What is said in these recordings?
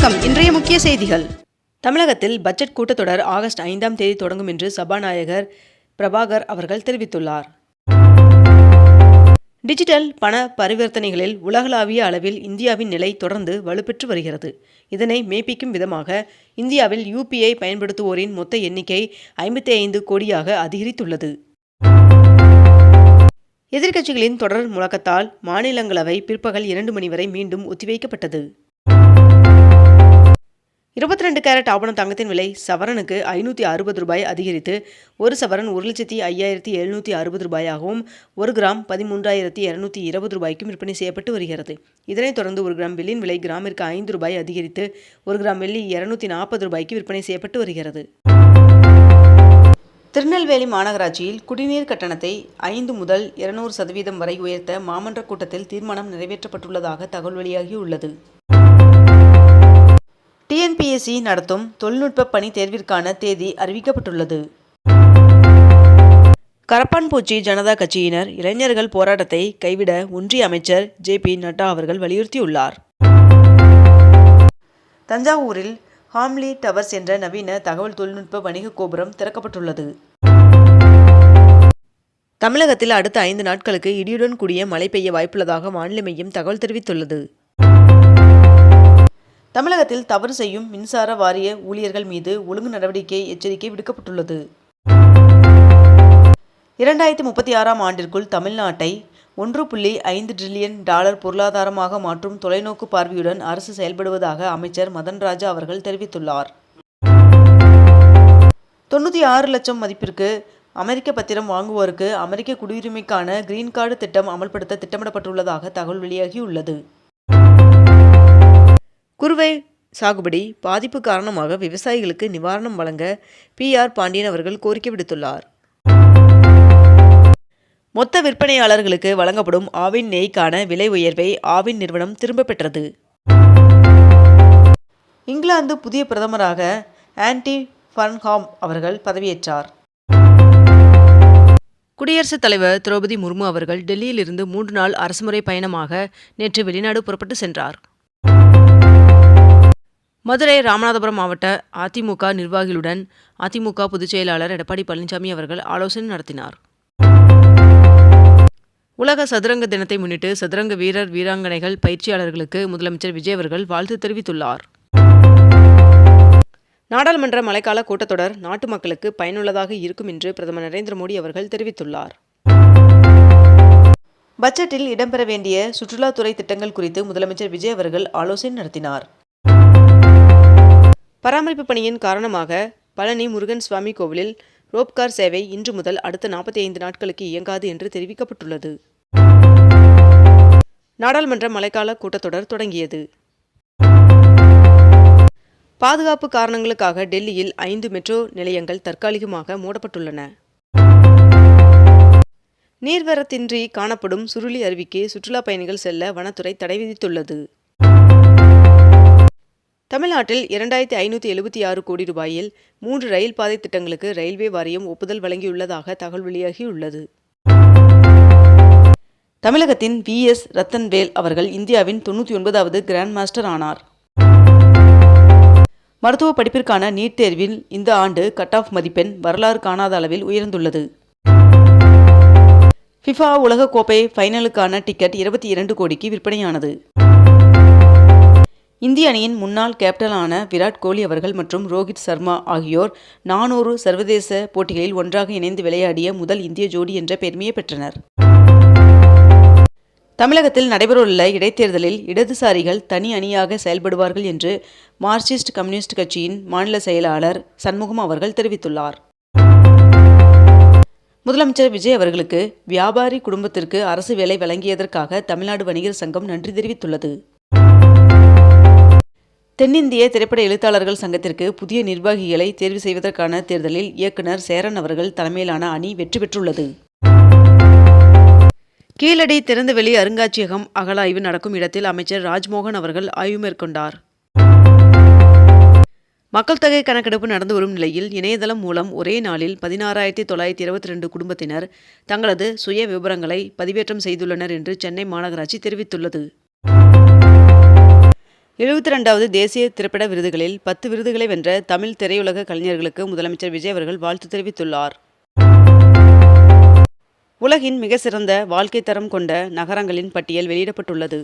வணக்கம். இன்றைய முக்கிய செய்திகள். தமிழகத்தில் பட்ஜெட் கூட்டத்தொடர் ஆகஸ்ட் 5ஆம் தேதி தொடங்கும் என்று சபாநாயகர் பிரபாகர் அவர்கள் தெரிவித்துள்ளார். டிஜிட்டல் பண பரிவர்த்தனைகளில் உலகளாவிய அளவில் இந்தியாவின் நிலை தொடர்ந்து வலுப்பெற்று வருகிறது. இதனை மெய்ப்பிக்கும் விதமாக இந்தியாவில் UPI பயன்படுத்துவோரின் மொத்த எண்ணிக்கை 55 கோடியாக அதிகரித்துள்ளது. எதிர்க்கட்சிகளின் தொடர் முழக்கத்தால் மாநிலங்களவை பிற்பகல் 2 மணி வரை மீண்டும் ஒத்திவைக்கப்பட்டது. 22 கேரட் ஆபண தங்கத்தின் விலை சவரனுக்கு ₹560 அதிகரித்து ஒரு சவரன் 1,05,760 ரூபாயாகவும் 1 கிராம் 13,220 ரூபாய்க்கும் விற்பனை செய்யப்பட்டு வருகிறது. இதனைத் தொடர்ந்து 1 கிராம் வெள்ளியின் விலை கிராமிற்கு ₹5 அதிகரித்து 1 கிராம் வெள்ளி 240 ரூபாய்க்கு விற்பனை செய்யப்பட்டு வருகிறது. திருநெல்வேலி மாநகராட்சியில் குடிநீர் கட்டணத்தை 5 முதல் 200% வரை உயர்த்த மாமன்ற கூட்டத்தில் தீர்மானம் நிறைவேற்றப்பட்டுள்ளதாக தகவல் வெளியாகியுள்ளது. TNPSC நடத்தும் தொழில்நுட்ப பணி தேர்விற்கான தேதி அறிவிக்கப்பட்டுள்ளது. கரப்பான்பூச்சி ஜனதா கட்சியினர் இளைஞர்கள் போராட்டத்தை கைவிட ஒன்றிய அமைச்சர் JP நட்டா அவர்கள் வலியுறுத்தியுள்ளார். தஞ்சாவூரில் ஹாம்லி டவர்ஸ் என்ற நவீன தகவல் தொழில்நுட்ப வணிக கோபுரம் திறக்கப்பட்டுள்ளது. தமிழகத்தில் அடுத்த 5 நாட்களுக்கு இடியுடன் கூடிய மழை பெய்ய வாய்ப்புள்ளதாக வானிலை மையம் தகவல் தெரிவித்துள்ளது. தமிழகத்தில் தவறு செய்யும் மின்சார வாரிய ஊழியர்கள் மீது ஒழுங்கு நடவடிக்கை எச்சரிக்கை விடுக்கப்பட்டுள்ளது. 2036ஆம் ஆண்டிற்குள் தமிழ்நாட்டை $1.5 டிரில்லியன் பொருளாதாரமாக மாற்றும் தொலைநோக்கு பார்வையுடன் அரசு செயல்படுவதாக அமைச்சர் மதன் ராஜா அவர்கள் தெரிவித்துள்ளார். 96 லட்சம் மதிப்பிற்கு அமெரிக்க பத்திரம் வாங்குவோருக்கு அமெரிக்க குடியுரிமைக்கான கிரீன் கார்டு திட்டம் அமல்படுத்த திட்டமிடப்பட்டுள்ளதாக தகவல் வெளியாகியுள்ளது. குறுவை சாகுபடி பாதிப்பு காரணமாக விவசாயிகளுக்கு நிவாரணம் வழங்க PR பாண்டியன் அவர்கள் கோரிக்கை விடுத்துள்ளார். மொத்த விற்பனையாளர்களுக்கு வழங்கப்படும் ஆவின் நெய்க்கான விலை உயர்வை ஆவின் நிறுவனம் திரும்ப பெற்றது. இங்கிலாந்து புதிய பிரதமராக ஆன்டி பர்ன்ஹாம் அவர்கள் பதவியேற்றார். குடியரசுத் தலைவர் திரௌபதி முர்மு அவர்கள் டெல்லியிலிருந்து 3 நாள் அரசுமுறை பயணமாக நேற்று வெளிநாடு புறப்பட்டு சென்றார். மதுரை ராமநாதபுரம் மாவட்ட அதிமுக நிர்வாகிகளுடன் அதிமுக பொதுச் செயலாளர் எடப்பாடி பழனிசாமி அவர்கள் ஆலோசனை நடத்தினார். உலக சதுரங்க தினத்தை முன்னிட்டு சதுரங்க வீரர் வீராங்கனைகள் பயிற்சியாளர்களுக்கு முதலமைச்சர் விஜய் அவர்கள் வாழ்த்து தெரிவித்துள்ளார். நாடாளுமன்ற மழைக்கால கூட்டத்தொடர் நாட்டு மக்களுக்கு பயனுள்ளதாக இருக்கும் என்று பிரதமர் நரேந்திர மோடி அவர்கள் தெரிவித்துள்ளார். பட்ஜெட்டில் இடம்பெற வேண்டிய சுற்றுலாத்துறை திட்டங்கள் குறித்து முதலமைச்சர் விஜய் அவர்கள் ஆலோசனை நடத்தினார். பராமரிப்பு பணியின் காரணமாக பழனி முருகன் சுவாமி கோவிலில் ரோப்கார் சேவை இன்று முதல் அடுத்த 45 நாட்களுக்கு இயங்காது என்று தெரிவிக்கப்பட்டுள்ளது. நாடாளுமன்ற மழைக்கால கூட்டத்தொடர் தொடங்கியது. பாதுகாப்பு காரணங்களுக்காக டெல்லியில் 5 மெட்ரோ நிலையங்கள் தற்காலிகமாக மூடப்பட்டுள்ளன. நீர்வரத்தின்றி காணப்படும் சுருளி அருவிக்கு சுற்றுலா பயணிகள் செல்ல வனத்துறை தடை விதித்துள்ளது. தமிழ்நாட்டில் 2576 கோடி ரூபாயில் 3 ரயில் பாதை திட்டங்களுக்கு ரயில்வே வாரியம் ஒப்புதல் வழங்கியுள்ளதாக தகவல் வெளியாகியுள்ளது. தமிழகத்தின் VS ரத்தன்வேல் அவர்கள் இந்தியாவின் 99வது கிராண்ட் மாஸ்டர் ஆனார். மருத்துவ படிப்பிற்கான நீட் தேர்வில் இந்த ஆண்டு கட் ஆஃப் மதிப்பெண் வரலாறு காணாத அளவில் உயர்ந்துள்ளது. FIFA உலகக்கோப்பை ஃபைனலுக்கான டிக்கெட் 22 கோடிக்கு விற்பனையானது. இந்திய அணியின் முன்னாள் கேப்டனான விராட் கோலி அவர்கள் மற்றும் ரோஹித் சர்மா ஆகியோர் 400 சர்வதேச போட்டிகளில் ஒன்றாக இணைந்து விளையாடிய முதல் இந்திய ஜோடி என்ற பெருமையை பெற்றனர். தமிழகத்தில் நடைபெறவுள்ள இடைத்தேர்தலில் இடதுசாரிகள் தனி அணியாக செயல்படுவார்கள் என்று மார்க்சிஸ்ட் கம்யூனிஸ்ட் கட்சியின் மாநில செயலாளர் சண்முகம் அவர்கள் தெரிவித்துள்ளார். முதலமைச்சர் விஜய் அவர்களுக்கு வியாபாரி குடும்பத்திற்கு அரசு வேலை வழங்கியதற்காக தமிழ்நாடு வணிகர் சங்கம் நன்றி தெரிவித்துள்ளது. தென்னிந்திய திரைப்பட எழுத்தாளர்கள் சங்கத்திற்கு புதிய நிர்வாகிகளை தேர்வு செய்வதற்கான தேர்தலில் இயக்குனர் சேரன் அவர்கள் தலைமையிலான அணி வெற்றி பெற்றுள்ளது. கீழடி திறந்தவெளி அருங்காட்சியகம் அகழாய்வு நடக்கும் இடத்தில் அமைச்சர் ராஜ்மோகன் அவர்கள் ஆய்வு மேற்கொண்டார். மக்கள் தொகை கணக்கெடுப்பு நடந்து வரும் நிலையில் இணையதளம் மூலம் ஒரே நாளில் 16,922 குடும்பத்தினர் தங்களது சுய விவரங்களை பதிவேற்றம் செய்துள்ளனர் என்று சென்னை மாநகராட்சி தெரிவித்துள்ளது. 72வது தேசிய திரைப்பட விருதுகளில் 10 விருதுகளை வென்ற தமிழ் திரையுலக கலைஞர்களுக்கு முதலமைச்சர் விஜய் அவர்கள் வாழ்த்து தெரிவித்துள்ளார். உலகின் மிக சிறந்த வாழ்க்கை தரம் கொண்ட நகரங்களின் பட்டியல் வெளியிடப்பட்டுள்ளது.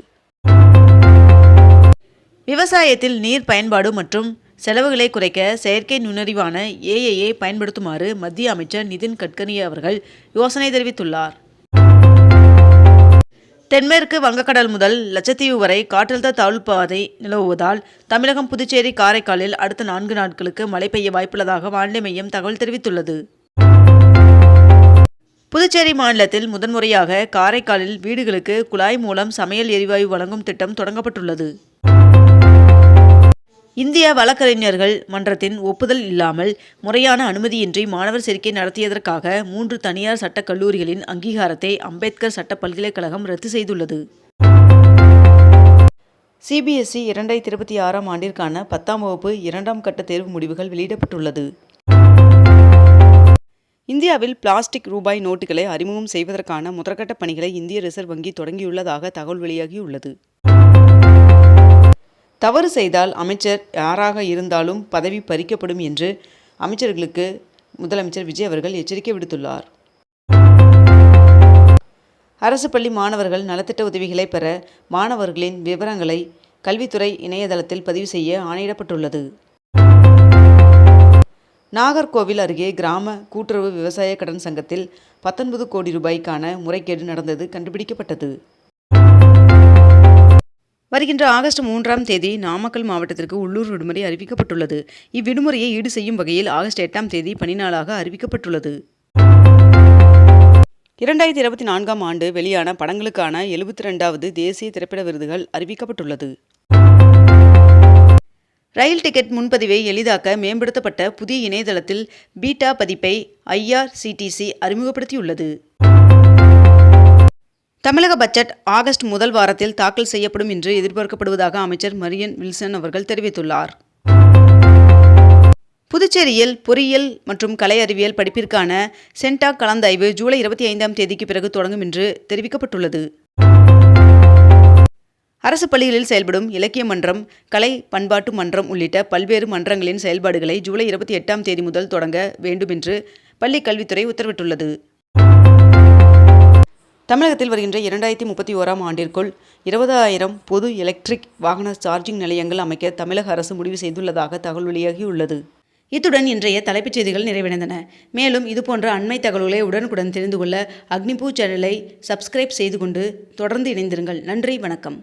விவசாயத்தில் நீர் பயன்பாடு மற்றும் செலவுகளை குறைக்க செயற்கை நுண்ணறிவான ஏஐயை பயன்படுத்துமாறு மத்திய அமைச்சர் நிதின் கட்கரி அவர்கள் யோசனை தெரிவித்துள்ளார். தென்மேற்கு வங்கக்கடல் முதல் லட்சத்தீவு வரை காற்றழுத்த தாழ்வுப்பாதை நிலவுவதால் தமிழகம், புதுச்சேரி, காரைக்காலில் அடுத்த 4 நாட்களுக்கு மழை பெய்ய வாய்ப்புள்ளதாக வானிலை மையம் தகவல் தெரிவித்துள்ளது. புதுச்சேரி மாநிலத்தில் முதன்முறையாக காரைக்காலில் வீடுகளுக்கு குழாய் மூலம் சமையல் எரிவாயு வழங்கும் திட்டம் தொடங்கப்பட்டுள்ளது. இந்திய வழக்கறிஞர்கள் மன்றத்தின் ஒப்புதல் இல்லாமல் முறையான அனுமதியின்றி மாணவர் சேர்க்கை நடத்தியதற்காக 3 தனியார் சட்டக் கல்லூரிகளின் அங்கீகாரத்தை அம்பேத்கர் சட்ட பல்கலைக்கழகம் ரத்து செய்துள்ளது. சிபிஎஸ்இ 2026ஆம் ஆண்டிற்கான 10ஆம் வகுப்பு 2ஆம் கட்ட தேர்வு முடிவுகள் வெளியிடப்பட்டுள்ளது. இந்தியாவில் பிளாஸ்டிக் ரூபாய் நோட்டுகளை அறிமுகம் செய்வதற்கான முதற்கட்ட பணிகளை இந்திய ரிசர்வ் வங்கி தொடங்கியுள்ளதாக தகவல் வெளியாகியுள்ளது. தவறு செய்தால் அமைச்சர் யாராக இருந்தாலும் பதவி பறிக்கப்படும் என்று அமைச்சர்களுக்கு முதலமைச்சர் விஜய் அவர்கள் எச்சரிக்கை விடுத்துள்ளார். அரசு பள்ளி மாணவர்கள் நலத்திட்ட உதவிகளை பெற மாணவர்களின் விவரங்களை கல்வித்துறை இணையதளத்தில் பதிவு செய்ய ஆணையிடப்பட்டுள்ளது. நாகர்கோவில் அருகே கிராம கூட்டுறவு விவசாய கடன் சங்கத்தில் 19 கோடி ரூபாய்க்கான முறைகேடு நடந்தது கண்டுபிடிக்கப்பட்டது. வருகின்ற ஆகஸ்ட் 3ஆம் தேதி நாமக்கல் மாவட்டத்திற்கு உள்ளூர் விடுமுறை அறிவிக்கப்பட்டுள்ளது. இவ்விடுமுறையை ஈடு செய்யும் வகையில் ஆகஸ்ட் 8ஆம் தேதி பணி நாளாக அறிவிக்கப்பட்டுள்ளது. 2024ஆம் ஆண்டு வெளியான படங்களுக்கான 72வது தேசிய திரைப்பட விருதுகள் அறிவிக்கப்பட்டுள்ளது. ரயில் டிக்கெட் முன்பதிவை எளிதாக்க மேம்படுத்தப்பட்ட புதிய இணையதளத்தில் பீட்டா பதிப்பை IRCTC அறிமுகப்படுத்தியுள்ளது. தமிழக பட்ஜெட் ஆகஸ்ட் முதல் வாரத்தில் தாக்கல் செய்யப்படும் என்று எதிர்பார்க்கப்படுவதாக அமைச்சர் மரியன் வில்சன் அவர்கள் தெரிவித்துள்ளார். புதுச்சேரியில் பொறியியல் மற்றும் கலை அறிவியல் படிப்பிற்கான சென்டாக் கலந்தாய்வு ஜூலை 25ஆம் தேதிக்கு பிறகு தொடங்கும் என்று தெரிவிக்கப்பட்டுள்ளது. அரசு பள்ளிகளில் செயல்படும் இலக்கிய மன்றம், கலை பண்பாட்டு மன்றம் உள்ளிட்ட பல்வேறு மன்றங்களின் செயல்பாடுகளை ஜூலை 28ஆம் தேதி முதல் தொடங்க வேண்டும் என்று பள்ளி கல்வித்துறை உத்தரவிட்டுள்ளது. தமிழகத்தில் வருகின்ற 2031ஆம் ஆண்டிற்குள் 20,000 பொது எலக்ட்ரிக் வாகன சார்ஜிங் நிலையங்கள் அமைக்க தமிழக அரசு முடிவு செய்துள்ளதாக தகவல் வெளியாகியுள்ளது. இத்துடன் இன்றைய தலைப்புச் செய்திகள் நிறைவடைந்தன. மேலும் இதுபோன்ற அண்மை தகவல்களை உடனுக்குடன் தெரிந்து கொள்ள அக்னிபூ சேனலை சப்ஸ்கிரைப் செய்து கொண்டு தொடர்ந்து இணைந்திருங்கள். நன்றி, வணக்கம்.